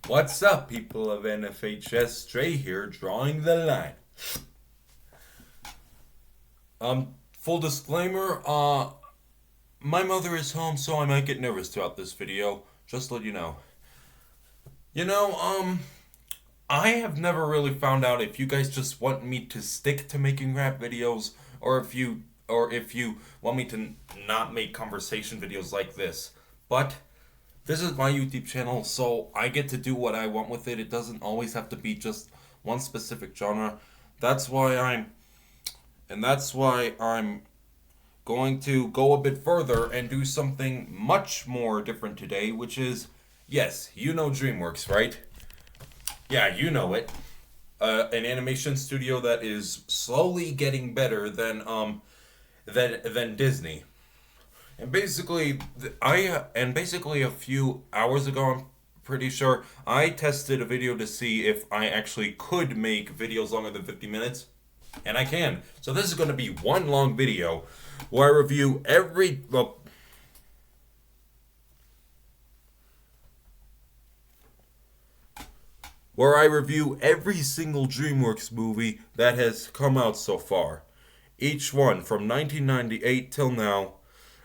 What's up, people of NFHS? Dre here, drawing the line. Full disclaimer, my mother is home, so I might get nervous throughout this video. Just to let you know. I have never really found out if you guys just want me to stick to making rap videos, or if you want me to not make conversation videos like this. But this is my YouTube channel, so I get to do what I want with it. It doesn't always have to be just one specific genre. That's why I'm going to go a bit further and do something much more different today, which is, yes, you know DreamWorks, right? Yeah, you know it. An animation studio that is slowly getting better than Disney. And basically, a few hours ago, I'm pretty sure, I tested a video to see if I actually could make videos longer than 50 minutes. And I can. So this is going to be one long video where I review every single DreamWorks movie that has come out so far. Each one from 1998 till now.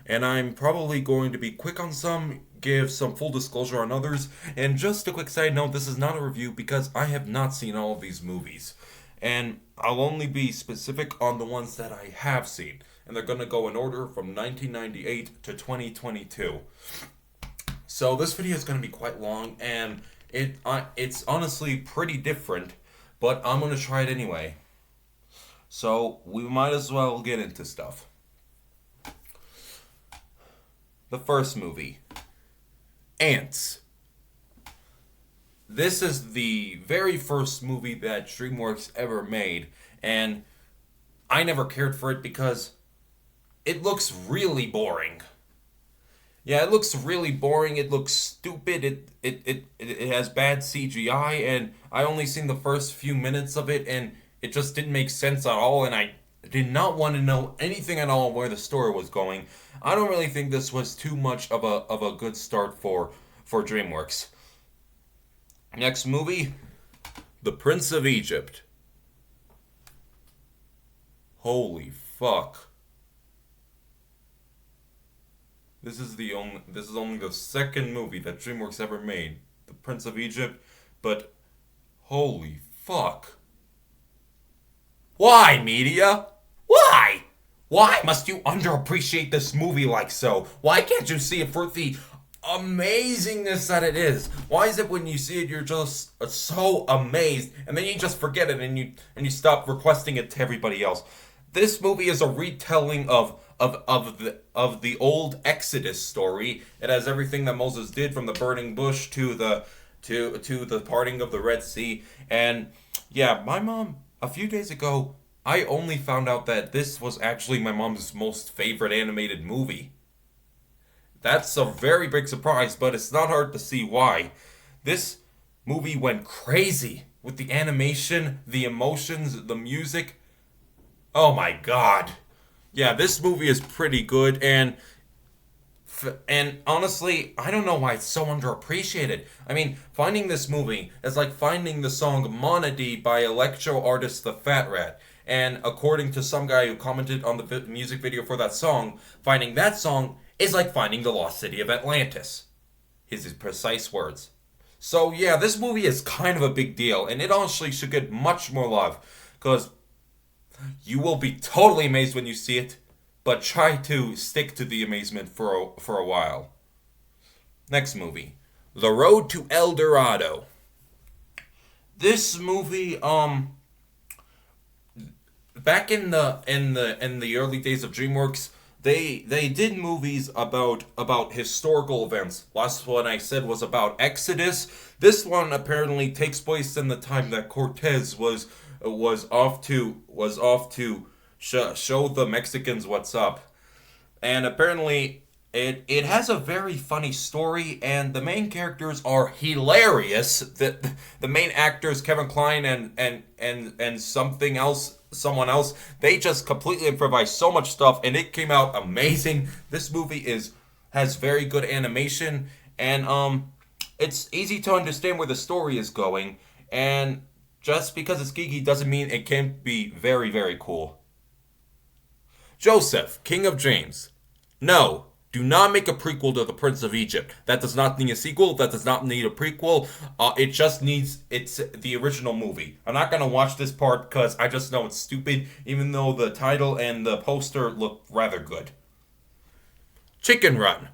And I'm probably going to be quick on some, give some full disclosure on others, and just a quick side note, this is not a review because I have not seen all of these movies. And I'll only be specific on the ones that I have seen. And they're going to go in order from 1998 to 2022. So this video is going to be quite long, and it's honestly pretty different, but I'm going to try it anyway. So we might as well get into stuff. The first movie, Antz. This is the very first movie that DreamWorks ever made, and I never cared for it because it looks really boring. Yeah, it looks really boring. It looks stupid. It has bad CGI, and I only seen the first few minutes of it, and it just didn't make sense at all, and I did not want to know anything at all where the story was going. I don't really think this was too much of a good start for DreamWorks. Next movie, The Prince of Egypt. Holy fuck. This is only the second movie that DreamWorks ever made, The Prince of Egypt, but holy fuck. Why, media? Why? Why must you underappreciate this movie like so? Why can't you see it for the amazingness that it is? Why is it when you see it you're just so amazed and then you just forget it and you stop requesting it to everybody else? This movie is a retelling of the old Exodus story. It has everything that Moses did, from the burning bush to the parting of the Red Sea. And yeah, my mom, a few days ago, I only found out that this was actually my mom's most favorite animated movie. That's a very big surprise, but it's not hard to see why. This movie went crazy with the animation, the emotions, the music. Oh my god. Yeah, this movie is pretty good, and honestly, I don't know why it's so underappreciated. I mean, finding this movie is like finding the song Monody by electro artist The Fat Rat. And according to some guy who commented on the music video for that song, finding that song is like finding the lost city of Atlantis. His precise words. So yeah, this movie is kind of a big deal, and it honestly should get much more love, because you will be totally amazed when you see it, but try to stick to the amazement for a while. Next movie, The Road to El Dorado. This movie, back in the early days of DreamWorks, they did movies about historical events. Last one I said was about Exodus. This one apparently takes place in the time that Cortez was off to show the Mexicans what's up. And apparently it has a very funny story, and the main characters are hilarious. The main actors, Kevin Kline and someone else, they just completely improvised so much stuff, and it came out amazing. This movie has very good animation, and it's easy to understand where the story is going, and just because it's geeky doesn't mean it can't be very, very cool. Joseph, King of James. No, do not make a prequel to The Prince of Egypt. That does not need a sequel. That does not need a prequel. It just needs it's the original movie. I'm not gonna watch this part because I just know it's stupid, even though the title and the poster look rather good. Chicken Run.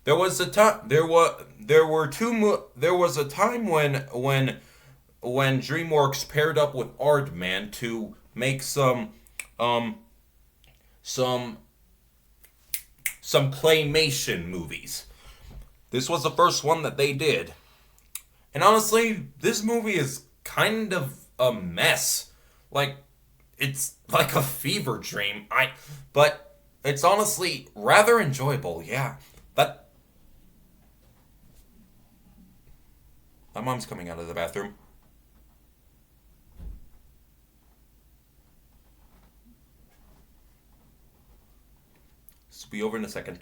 There was a time. There were there was a time when DreamWorks paired up with Aardman to make some claymation movies. This was the first one that they did. And honestly, this movie is kind of a mess. Like, it's like a fever dream. But it's honestly rather enjoyable, yeah. That My mom's coming out of the bathroom. This will be over in a second.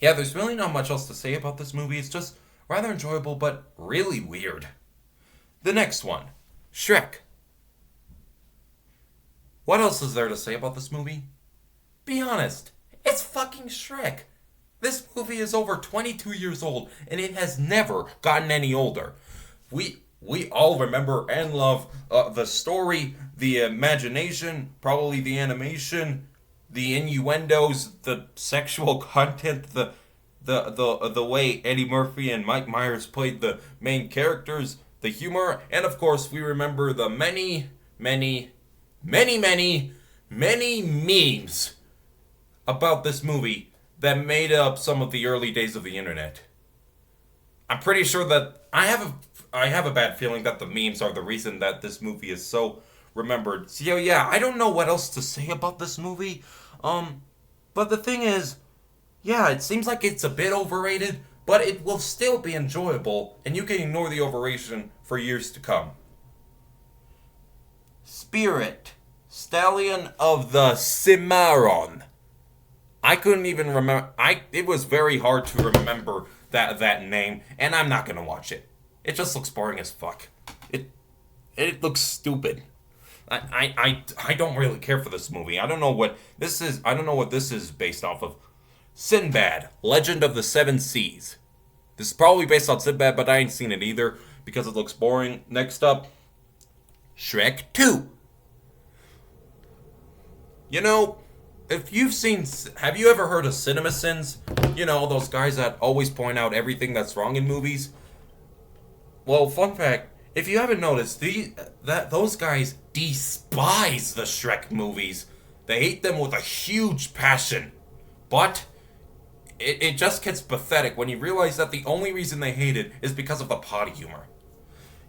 Yeah, there's really not much else to say about this movie. It's just rather enjoyable, but really weird. The next one, Shrek. What else is there to say about this movie? Be honest, it's fucking Shrek. This movie is over 22 years old, and it has never gotten any older. We all remember and love the story, the imagination, probably the animation, the innuendos, the sexual content, the way Eddie Murphy and Mike Myers played the main characters, the humor, and of course we remember the many memes about this movie that made up some of the early days of the internet. I'm pretty sure that I have a bad feeling that the memes are the reason that this movie is so remembered. So yeah, I don't know what else to say about this movie. But the thing is, yeah, it seems like it's a bit overrated, but it will still be enjoyable, and you can ignore the overration for years to come. Spirit, Stallion of the Cimarron. I couldn't even remember. It was very hard to remember that name, and I'm not gonna watch it. It just looks boring as fuck. It looks stupid. I don't really care for this movie. I don't know what this is. I don't know what this is based off of. Sinbad, Legend of the Seven Seas. This is probably based on Sinbad, but I ain't seen it either because it looks boring. Next up, Shrek 2. You know, if you've seen, have you ever heard of CinemaSins? You know, those guys that always point out everything that's wrong in movies. Well, fun fact, if you haven't noticed, those guys despise the Shrek movies. They hate them with a huge passion. But it just gets pathetic when you realize that the only reason they hate it is because of the potty humor.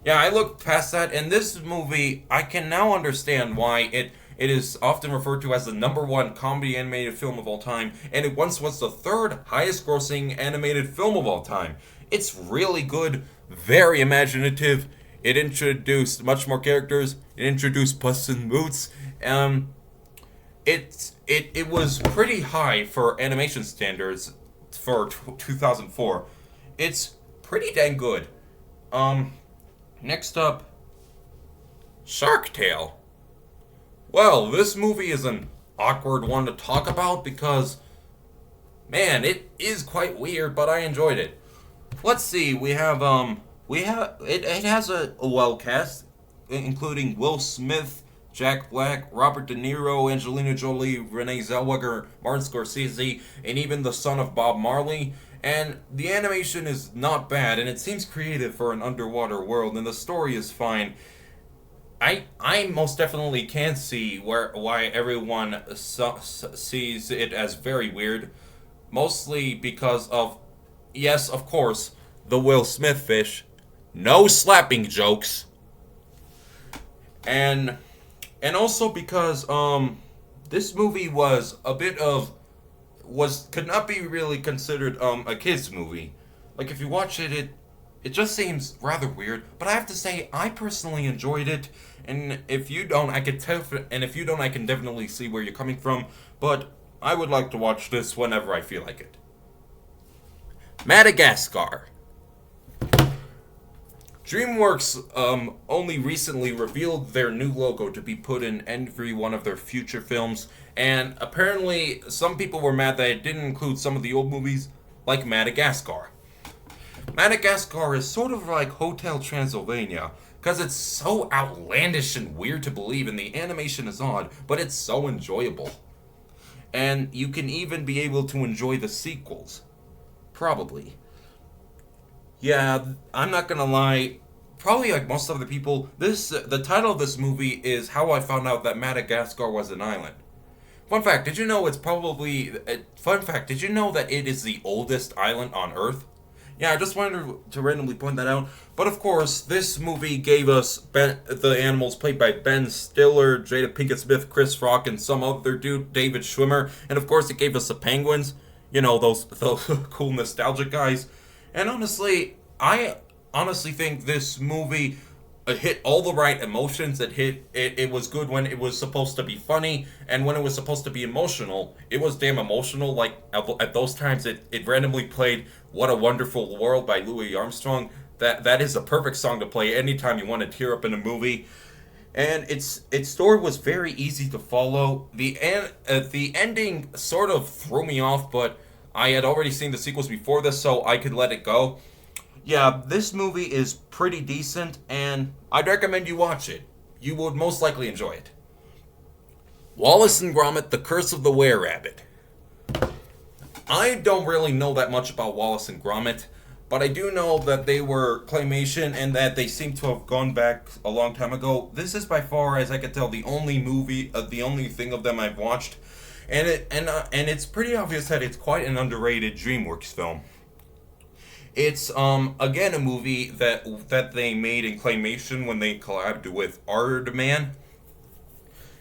Yeah, I looked past that, and this movie, I can now understand why it is often referred to as the #1 comedy animated film of all time, and it once was the 3rd highest grossing animated film of all time. It's really good, very imaginative. It introduced much more characters. It introduced Puss in Boots. It was pretty high for animation standards for 2004. It's pretty dang good. Next up, Shark Tale. Well, this movie is an awkward one to talk about because, man, it is quite weird, but I enjoyed it. Let's see, it has a well cast, including Will Smith, Jack Black, Robert De Niro, Angelina Jolie, Renee Zellweger, Martin Scorsese, and even the son of Bob Marley. And the animation is not bad, and it seems creative for an underwater world, and the story is fine. I most definitely can see why everyone sees it as very weird, mostly because of, yes, of course, the Will Smith fish, no slapping jokes, and also because this movie could not be really considered a kids movie. Like if you watch it just seems rather weird, but I have to say I personally enjoyed it, and if you don't, I can definitely see where you're coming from. But I would like to watch this whenever I feel like it. Madagascar. DreamWorks only recently revealed their new logo to be put in every one of their future films, and apparently some people were mad that it didn't include some of the old movies, like Madagascar. Madagascar is sort of like Hotel Transylvania, because it's so outlandish and weird to believe, and the animation is odd, but it's so enjoyable. And you can even be able to enjoy the sequels. Probably. Yeah, I'm not gonna lie. Probably like most other people, the title of this movie is How I Found Out That Madagascar Was an Island. Fun fact, did you know it's probably... Fun fact, did you know that it is the oldest island on Earth? Yeah, I just wanted to randomly point that out. But of course, this movie gave us the animals played by Ben Stiller, Jada Pinkett Smith, Chris Rock, and some other dude, David Schwimmer. And of course, it gave us the penguins. You know, those cool nostalgic guys. And I honestly think this movie hit all the right emotions. It was good when it was supposed to be funny, and when it was supposed to be emotional, it was damn emotional. Like at those times, it randomly played "What a Wonderful World" by Louis Armstrong. That is a perfect song to play anytime you want to tear up in a movie. And its story was very easy to follow. The ending sort of threw me off, but I had already seen the sequels before this, so I could let it go. Yeah, this movie is pretty decent, and I'd recommend you watch it. You would most likely enjoy it. Wallace and Gromit: The Curse of the Were-Rabbit. I don't really know that much about Wallace and Gromit, but I do know that they were claymation and that they seem to have gone back a long time ago. This is by far, as I can tell, the only the only thing of them I've watched, and it's pretty obvious that it's quite an underrated DreamWorks film. It's again a movie that they made in claymation when they collabed with Aardman,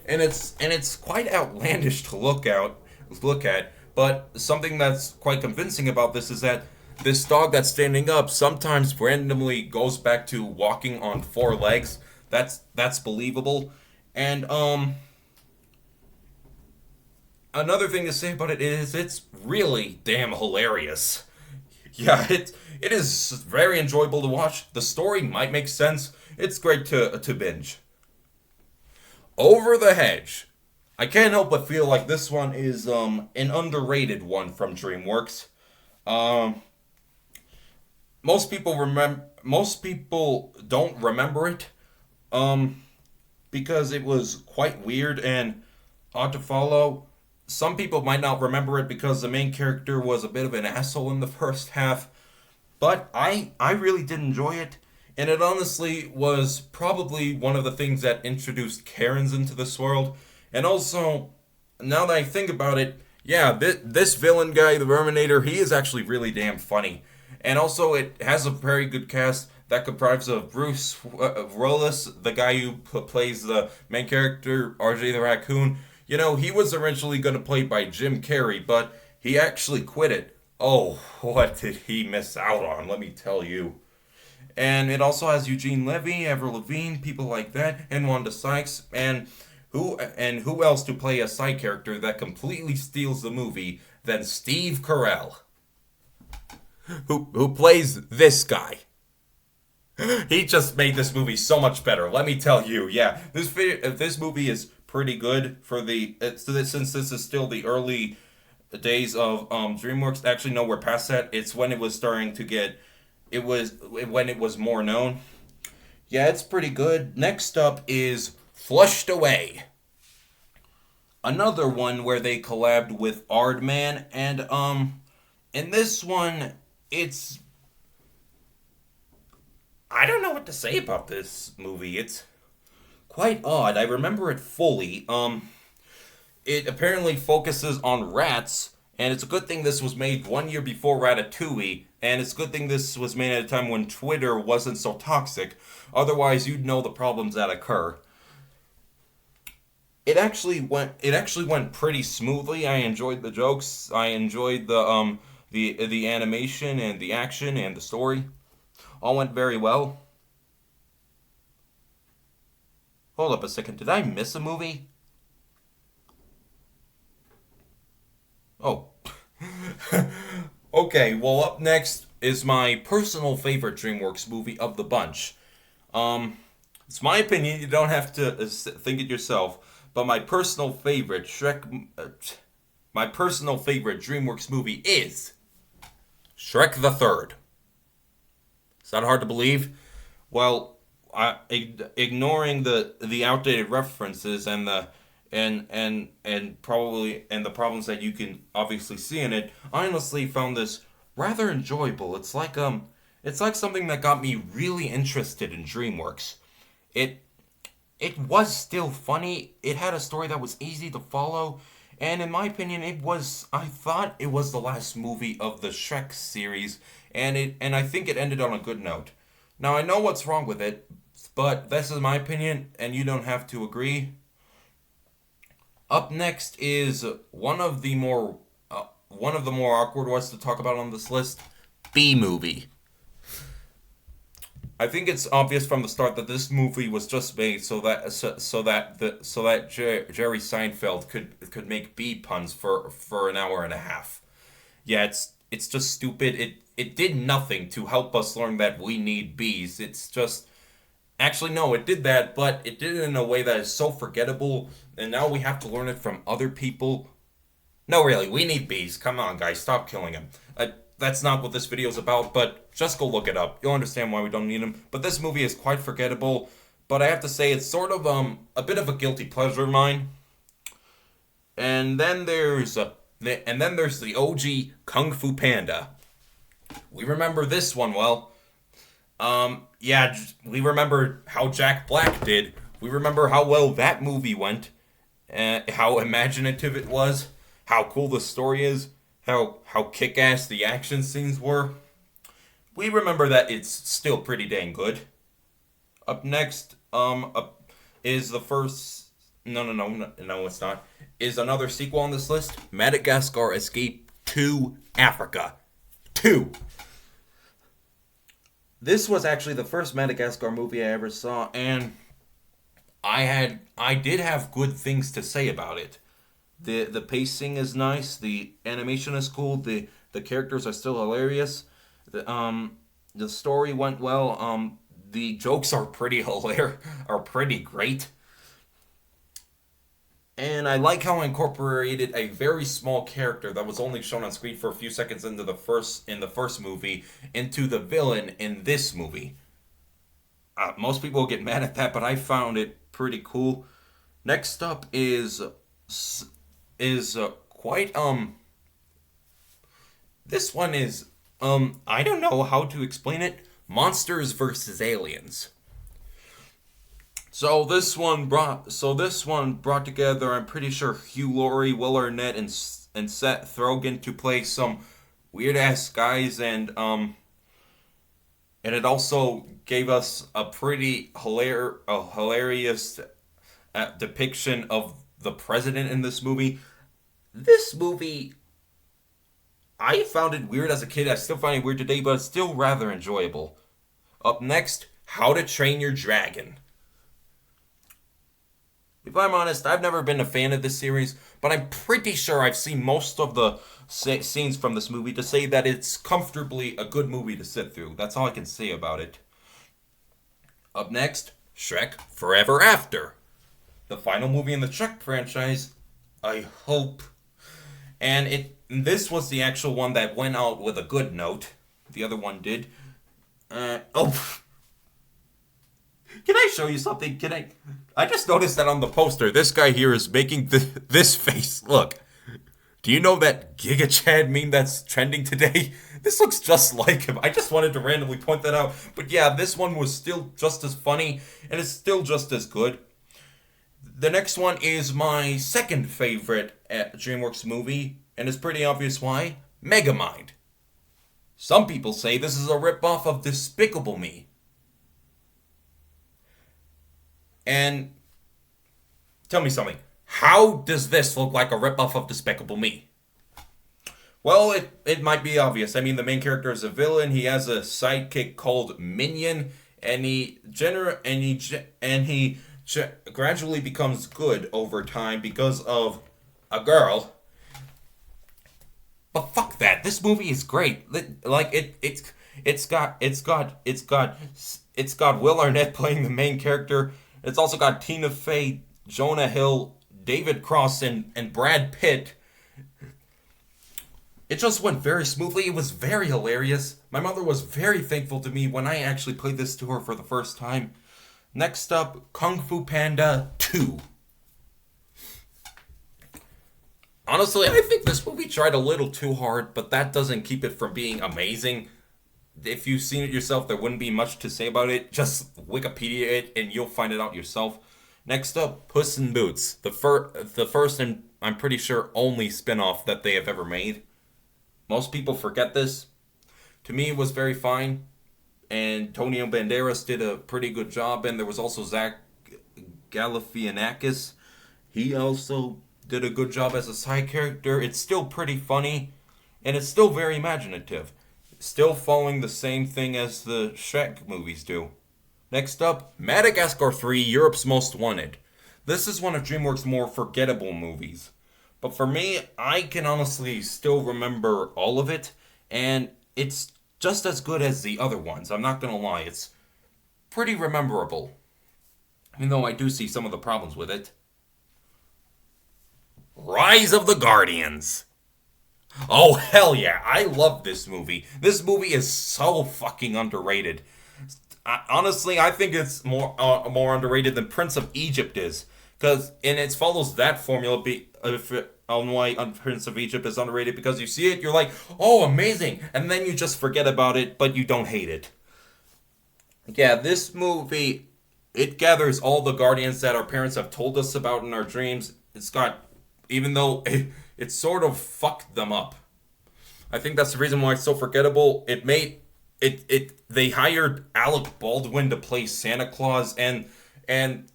and it's quite outlandish to look at. But something that's quite convincing about this is that this dog that's standing up sometimes randomly goes back to walking on four legs. That's believable, and another thing to say about it is it's really damn hilarious. Yeah, it is very enjoyable to watch. The story might make sense. It's great to binge. Over the Hedge. I can't help but feel like this one is an underrated one from DreamWorks. Um, most people don't remember it. Um, because it was quite weird and odd to follow. Some people might not remember it because the main character was a bit of an asshole in the first half, but I really did enjoy it, and it honestly was probably one of the things that introduced Karens into this world. And also, now that I think about it, yeah, this villain guy, the Verminator, he is actually really damn funny. And also, it has a very good cast that comprises of Bruce Willis, the guy who plays the main character, RJ the Raccoon. You know, he was originally going to play by Jim Carrey, but he actually quit it. Oh, what did he miss out on, let me tell you. And it also has Eugene Levy, Avril Lavigne, people like that, and Wanda Sykes, and who else to play a side character that completely steals the movie than Steve Carell, who plays this guy. He just made this movie so much better. Let me tell you, yeah, this movie is pretty good for since this is still the early days of DreamWorks. Actually, no, we're past that. It's when it was starting to get, it was when it was more known. Yeah, it's pretty good. Next up is Flushed Away. Another one where they collabed with Aardman, and in this one, it's, I don't know what to say about this movie. It's quite odd. I remember it fully. It apparently focuses on rats, and it's a good thing this was made 1 year before Ratatouille, and it's a good thing this was made at a time when Twitter wasn't so toxic. Otherwise, you'd know the problems that occur. It actually went pretty smoothly. I enjoyed the jokes. I enjoyed the animation and the action and the story. All went very well. Hold up a second. Did I miss a movie? Oh. Okay, well, up next is my personal favorite DreamWorks movie of the bunch. Um, it's my opinion. You don't have to think it yourself. But my personal favorite DreamWorks movie is Shrek the Third. Is that hard to believe? Well, ignoring the outdated references and the problems that you can obviously see in it, I honestly found this rather enjoyable. It's like something that got me really interested in DreamWorks. It it was still funny. It had a story that was easy to follow, and in my opinion, I thought it was the last movie of the Shrek series, and I think it ended on a good note. Now I know what's wrong with it, but this is my opinion, and you don't have to agree. Up next is one of the more awkward ones to talk about on this list, B movie. I think it's obvious from the start that this movie was just made so that Jerry Seinfeld could make bee puns for an hour and a half. Yeah, it's just stupid. It did nothing to help us learn that we need bees. It's just actually no, it did that, but it did it in a way that is so forgettable, and now we have to learn it from other people. No, really, we need bees. Come on, guys, stop killing them. That's not what this video is about, but just go look it up. You'll understand why we don't need them. But this movie is quite forgettable. But I have to say, it's sort of a bit of a guilty pleasure of mine. And then there's the OG Kung Fu Panda. We remember this one well. Yeah, we remember how Jack Black did. We remember how well that movie went, how imaginative it was, how cool the story is, how kick-ass the action scenes were. We remember that it's still pretty dang good. Up next, is the first. No, it's not. Is another sequel on this list? Madagascar Escape to Africa. 2. This was actually the first Madagascar movie I ever saw, and I did have good things to say about it. The pacing is nice, the animation is cool, the characters are still hilarious. The story went well. The jokes are pretty hilarious, are pretty great. And I like how I incorporated a very small character that was only shown on screen for a few seconds in the first movie into the villain in this movie. Most people get mad at that, but I found it pretty cool. Next up is quite this one is I don't know how to explain it. Monsters versus aliens. This one brought together, I'm pretty sure, Hugh Laurie, Will Arnett, and Seth Rogen to play some weird ass guys, and it also gave us a pretty hilarious depiction of the president in this movie. This movie, I found it weird as a kid. I still find it weird today, but it's still rather enjoyable. Up next, How to Train Your Dragon. If I'm honest, I've never been a fan of this series, but I'm pretty sure I've seen most of the scenes from this movie to say that it's comfortably a good movie to sit through. That's all I can say about it. Up next, Shrek Forever After. The final movie in the Shrek franchise, I hope. And this was the actual one that went out with a good note. The other one did. Oh. Can I show you something? I just noticed that on the poster, this guy here is making this face. Look. Do you know that Giga Chad meme that's trending today? This looks just like him. I just wanted to randomly point that out. But yeah, this one was still just as funny, and it's still just as good. The next one is my second favorite DreamWorks movie, and it's pretty obvious why. Megamind. Some people say this is a ripoff of Despicable Me. And tell me something. How does this look like a ripoff of Despicable Me? Well, it might be obvious. I mean, the main character is a villain. He has a sidekick called Minion, and he gradually becomes good over time because of a girl. But fuck that. This movie is great. Like it's got Will Arnett playing the main character. It's also got Tina Fey, Jonah Hill, David Cross, and Brad Pitt. It just went very smoothly. It was very hilarious. My mother was very thankful to me when I actually played this to her for the first time. Next up, Kung Fu Panda 2. Honestly, I think this movie tried a little too hard, but that doesn't keep it from being amazing. If you've seen it yourself, there wouldn't be much to say about it. Just Wikipedia it, and you'll find it out yourself. Next up, Puss in Boots, the first and I'm pretty sure only spin-off that they have ever made. Most people forget this. To me, it was very fine. Antonio Banderas did a pretty good job, and there was also Zach Galifianakis. He also did a good job as a side character. It's still pretty funny, and it's still very imaginative. Still following the same thing as the Shrek movies do. Next up, Madagascar 3, Europe's Most Wanted. This is one of DreamWorks' more forgettable movies. But for me, I can honestly still remember all of it, and it's just as good as the other ones. I'm not gonna lie, it's pretty rememberable. Even though I do see some of the problems with it. Rise of the Guardians. Oh, hell yeah, I love this movie. This movie is so fucking underrated. Honestly, I think it's more underrated than Prince of Egypt is. And it follows that formula on why Prince of Egypt is underrated, because you see it, you're like, oh, amazing, and then you just forget about it, but you don't hate it. Yeah, this movie, it gathers all the guardians that our parents have told us about in our dreams. It's got, even though it sort of fucked them up. I think that's the reason why it's so forgettable. They hired Alec Baldwin to play Santa Claus, and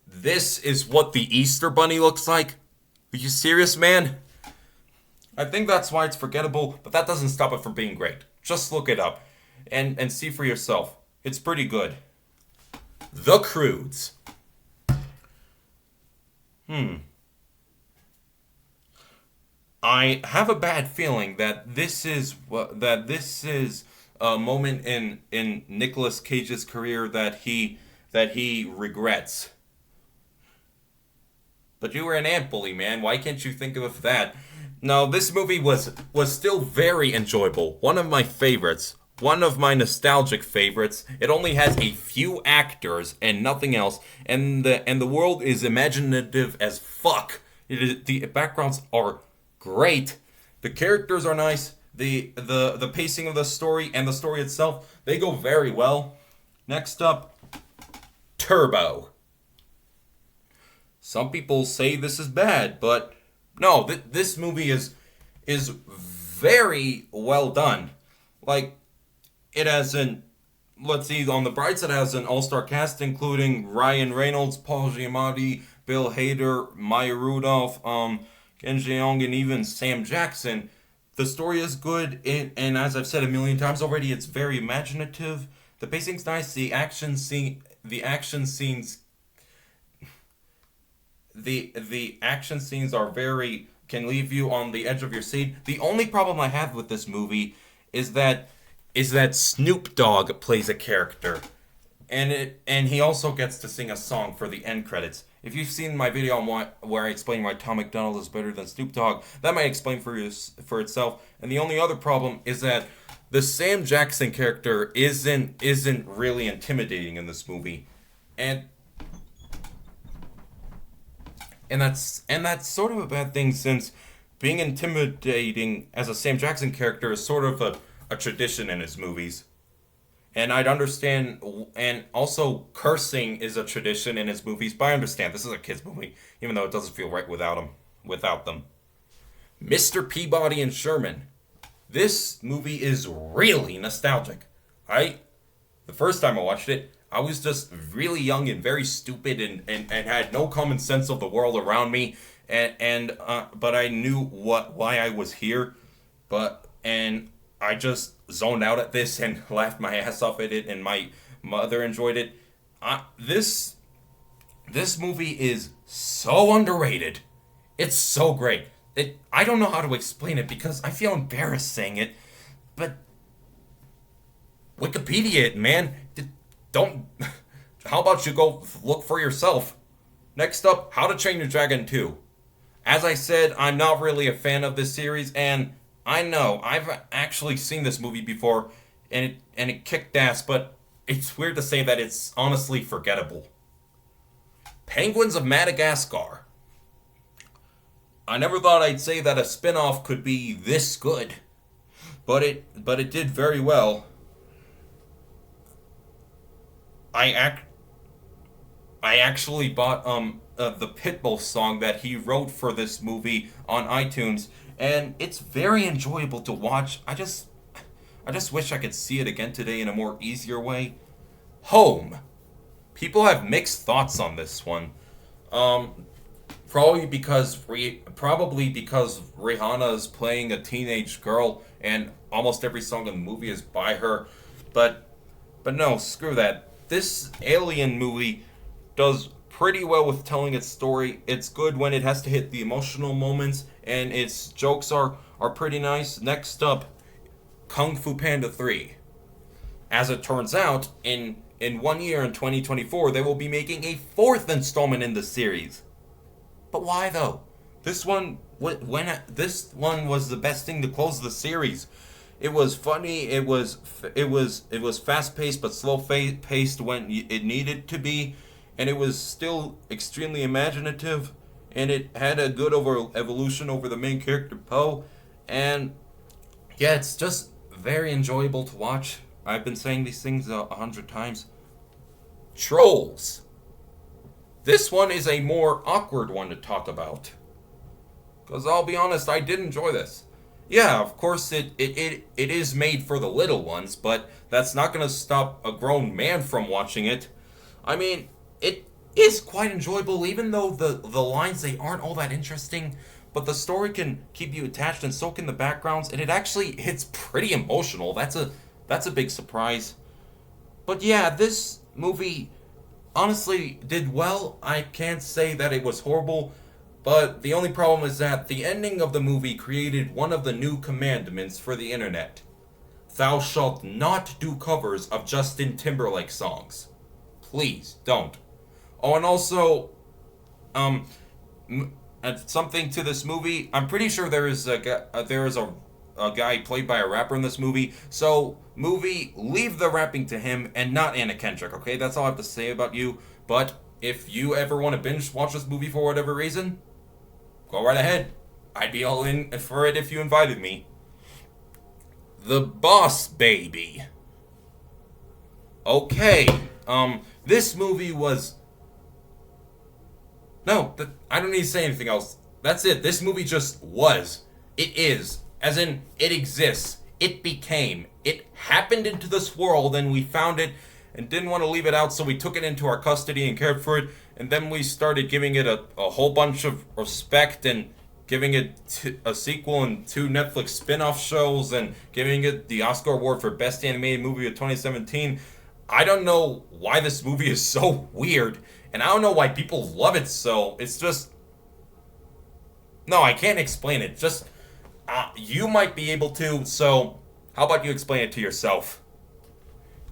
this is what the Easter Bunny looks like? Are you serious, man? I think that's why it's forgettable, but that doesn't stop it from being great. Just look it up and see for yourself. It's pretty good. The Croods. I have a bad feeling that this is a moment in Nicolas Cage's career that he regrets. But you were an ant bully, man. Why can't you think of that? No, this movie was still very enjoyable. One of my favorites. One of my nostalgic favorites. It only has a few actors and nothing else. And the world is imaginative as fuck. The backgrounds are great. The characters are nice. The pacing of the story and the story itself, they go very well. Next up, Turbo. Some people say this is bad, but no, this movie is very well done. Like, it has let's see, on the bright side, it has an all-star cast including Ryan Reynolds, Paul Giamatti, Bill Hader, Maya Rudolph, Ken Jeong, and even Sam Jackson. The story is good, and as I've said a million times already, it's very imaginative. The pacing's nice. The action scenes can leave you on the edge of your seat. The only problem I have with this movie is that Snoop Dogg plays a character, and he also gets to sing a song for the end credits. If you've seen my video on where I explain why Tom MacDonald is better than Snoop Dogg, that might explain for itself. And the only other problem is that the Sam Jackson character isn't really intimidating in this movie, and that's sort of a bad thing, since being intimidating as a Sam Jackson character is sort of a tradition in his movies. And I'd understand, and also cursing is a tradition in his movies, but I understand this is a kid's movie, even though it doesn't feel right without them. Mr. Peabody and Sherman. This movie is really nostalgic. The first time I watched it, I was just really young and very stupid and had no common sense of the world around me, but I knew why I was here, and I just zoned out at this and laughed my ass off at it, and my mother enjoyed it. This movie is so underrated. It's so great. I don't know how to explain it because I feel embarrassed saying it, but Wikipedia it, man. Don't. How about you go look for yourself? Next up, How to Train Your Dragon 2. As I said, I'm not really a fan of this series, and I know I've actually seen this movie before, and it kicked ass, but it's weird to say that it's honestly forgettable. Penguins of Madagascar. I never thought I'd say that a spin-off could be this good, but it did very well. I act I actually bought the Pitbull song that he wrote for this movie on iTunes, and it's very enjoyable to watch. I just wish I could see it again today in a more easier way. Home. People have mixed thoughts on this one. Um, probably because Rihanna is playing a teenage girl, and almost every song in the movie is by her. But but no, screw that. This Alien movie does pretty well with telling its story. It's good when it has to hit the emotional moments, and its jokes are pretty nice. Next up, Kung Fu Panda 3. As it turns out, in 1 year in 2024, they will be making a fourth installment in the series. But why though? This one was the best thing to close the series. It was funny. It was fast paced but slow paced when it needed to be, and it was still extremely imaginative. And it had a good evolution over the main character Poe, and yeah, it's just very enjoyable to watch. I've been saying these things 100 times. Trolls. This one is a more awkward one to talk about. Because I'll be honest, I did enjoy this. Yeah, of course it is made for the little ones, but that's not going to stop a grown man from watching it. I mean, it is quite enjoyable, even though the lines, they aren't all that interesting, but the story can keep you attached and soak in the backgrounds, and it actually hits pretty emotional. That's a big surprise. But yeah, this movie honestly did well. I can't say that it was horrible, but the only problem is that the ending of the movie created one of the new commandments for the internet. Thou shalt not do covers of Justin Timberlake songs. Please don't. Oh, and also, um, something to this movie. I'm pretty sure there is a guy played by a rapper in this movie. So, movie, leave the rapping to him and not Anna Kendrick. Okay, that's all I have to say about you. But if you ever want to binge watch this movie for whatever reason, go right ahead. I'd be all in for it if you invited me. The Boss Baby. Okay. This movie was. No, I don't need to say anything else. That's it. This movie just was. It is. As in, it exists. It became. It happened into this world, and we found it and didn't want to leave it out, so we took it into our custody and cared for it. And then we started giving it a whole bunch of respect and giving it a sequel and 2 Netflix spin-off shows and giving it the Oscar Award for Best Animated Movie of 2017. I don't know why this movie is so weird, and I don't know why people love it so. It's just... No, I can't explain it. Just... you might be able to, so how about you explain it to yourself?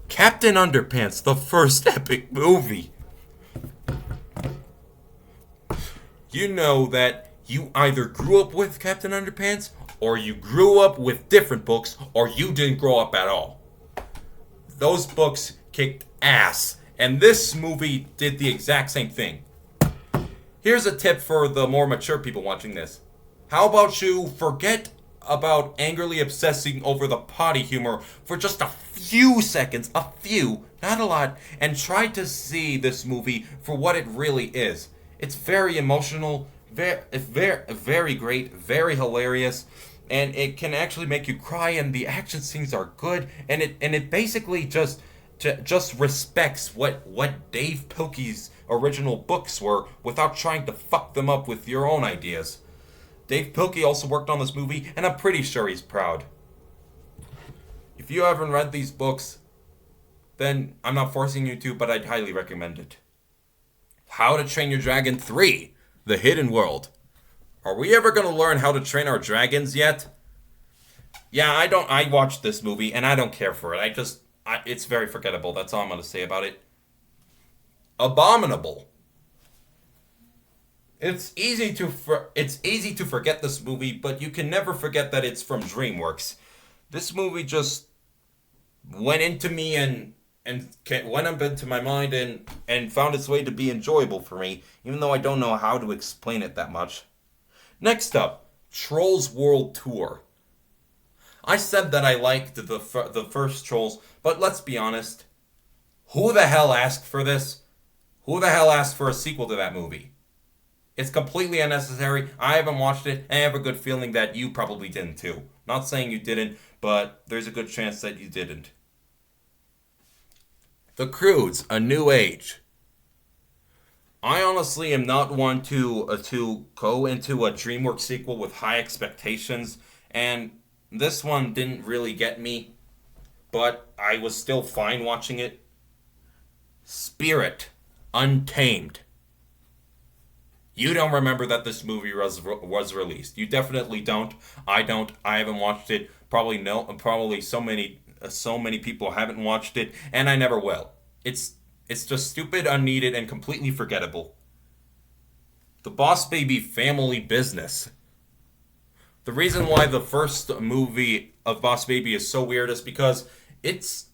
Captain Underpants, the first epic movie. You know that you either grew up with Captain Underpants, or you grew up with different books, or you didn't grow up at all. Those books kicked ass, and this movie did the exact same thing. Here's a tip for the more mature people watching this. How about you forget about angrily obsessing over the potty humor for just a few seconds, a few, not a lot, and try to see this movie for what it really is. It's very emotional, very great, very hilarious, and it can actually make you cry, and the action scenes are good, and it basically just respects what Dave Pilkey's original books were without trying to fuck them up with your own ideas. Dave Pilkey also worked on this movie, and I'm pretty sure he's proud. If you haven't read these books, then I'm not forcing you to, but I'd highly recommend it. How to Train Your Dragon 3, The Hidden World. Are we ever gonna learn how to train our dragons yet? Yeah, I don't. I watched this movie and I don't care for it. It's very forgettable. That's all I'm gonna say about it. Abominable. It's easy to forget this movie, but you can never forget that it's from DreamWorks. This movie just went into me and went up into my mind and found its way to be enjoyable for me, even though I don't know how to explain it that much. Next up, Trolls World Tour. I said that I liked the first Trolls, but let's be honest. Who the hell asked for this? Who the hell asked for a sequel to that movie? It's completely unnecessary. I haven't watched it, and I have a good feeling that you probably didn't too. Not saying you didn't, but there's a good chance that you didn't. The Croods, A New Age. I honestly am not one to go into a DreamWorks sequel with high expectations, and this one didn't really get me, but I was still fine watching it. Spirit, Untamed. You don't remember that this movie was released. You definitely don't. I don't. I haven't watched it. Probably so many people haven't watched it, and I never will. It's just stupid, unneeded, and completely forgettable. The Boss Baby Family Business. The reason why the first movie of Boss Baby is so weird is because the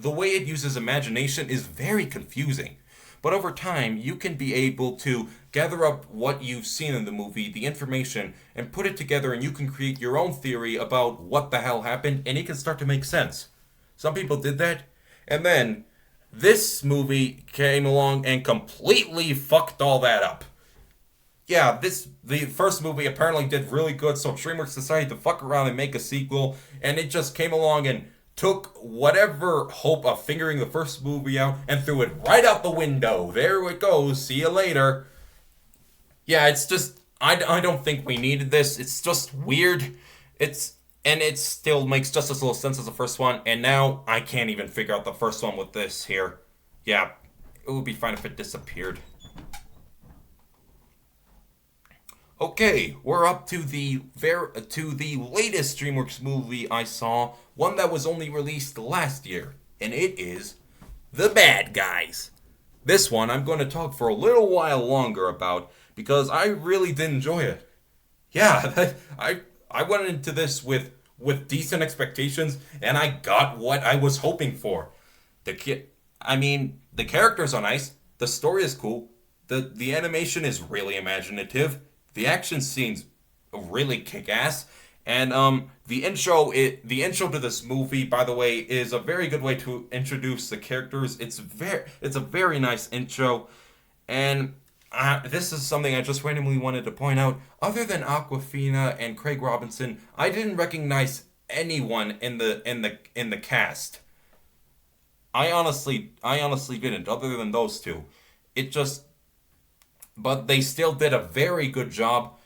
way it uses imagination is very confusing. But over time, you can be able to gather up what you've seen in the movie, the information, and put it together, and you can create your own theory about what the hell happened, and it can start to make sense. Some people did that, and then this movie came along and completely fucked all that up. Yeah, the first movie apparently did really good, so DreamWorks decided to fuck around and make a sequel, and it just came along and took whatever hope of figuring the first movie out and threw it right out the window. There it goes. See you later. Yeah, it's just I don't think we needed this. It's just weird. It still makes just as little sense as the first one, and now I can't even figure out the first one with this here. Yeah, it would be fine if it disappeared. Okay, we're up to the latest DreamWorks movie I saw, one that was only released last year, and it is The Bad Guys. This one I'm going to talk for a little while longer about because I really did enjoy it. Yeah, I went into this with decent expectations, and I got what I was hoping for. The characters are nice. The story is cool. The animation is really imaginative. The action scenes really kick ass, and the intro to this movie, by the way, is a very good way to introduce the characters. It's a very nice intro, and this is something I just randomly wanted to point out. Other than Awkwafina and Craig Robinson, I didn't recognize anyone in the cast. I honestly didn't. Other than those two, but they still did a very good job.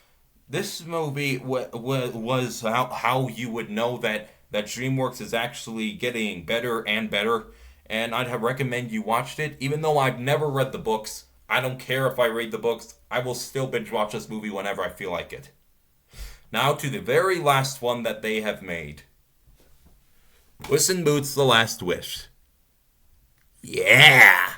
This movie was how you would know that DreamWorks is actually getting better and better, and I'd recommend you watched it. Even though I've never read the books, I don't care if I read the books. I will still binge watch this movie whenever I feel like it. Now to the very last one that they have made. Puss in Boots: The Last Wish. Yeah!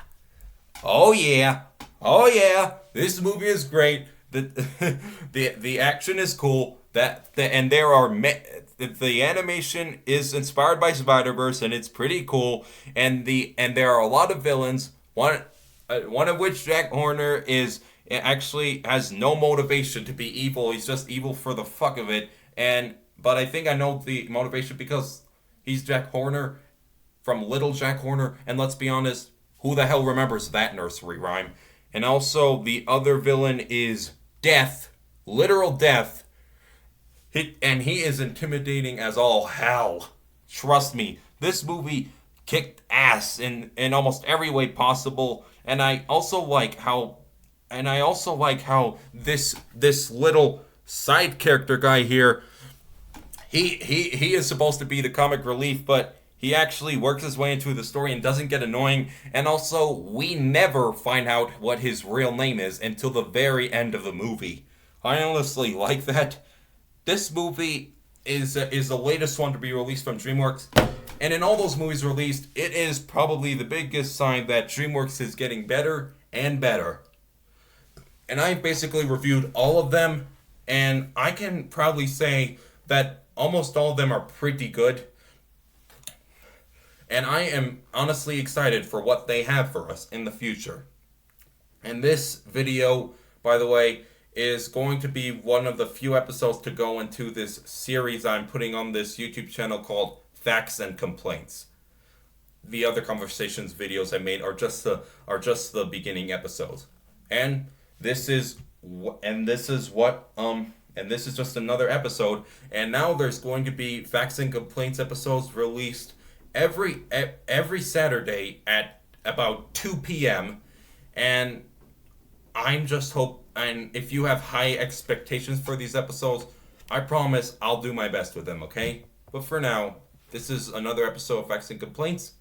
Oh yeah! Oh yeah! This movie is great. The action is cool. And the animation is inspired by Spider-Verse, and it's pretty cool. And there are a lot of villains. One of which Jack Horner actually has no motivation to be evil. He's just evil for the fuck of it. But I think I know the motivation because he's Jack Horner from Little Jack Horner. And let's be honest, who the hell remembers that nursery rhyme? And also, the other villain is Death. Literal Death. He is intimidating as all hell. Trust me, this movie kicked ass in almost every way possible. And I also like how this little side character guy here, he is supposed to be the comic relief, but He actually works his way into the story and doesn't get annoying. And also, we never find out what his real name is until the very end of the movie. I honestly like that. This movie is the latest one to be released from DreamWorks. And in all those movies released, it is probably the biggest sign that DreamWorks is getting better and better. And I basically reviewed all of them, and I can proudly say that almost all of them are pretty good. And I am honestly excited for what they have for us in the future. And this video, by the way, is going to be one of the few episodes to go into this series I'm putting on this YouTube channel called Facts and Complaints. The other conversations videos I made are just the beginning episodes. And this is just another episode. And now there's going to be Facts and Complaints episodes released every Saturday at about 2 p.m. And and if you have high expectations for these episodes, I promise I'll do my best with them, okay? But for now, this is another episode of Facts and Complaints.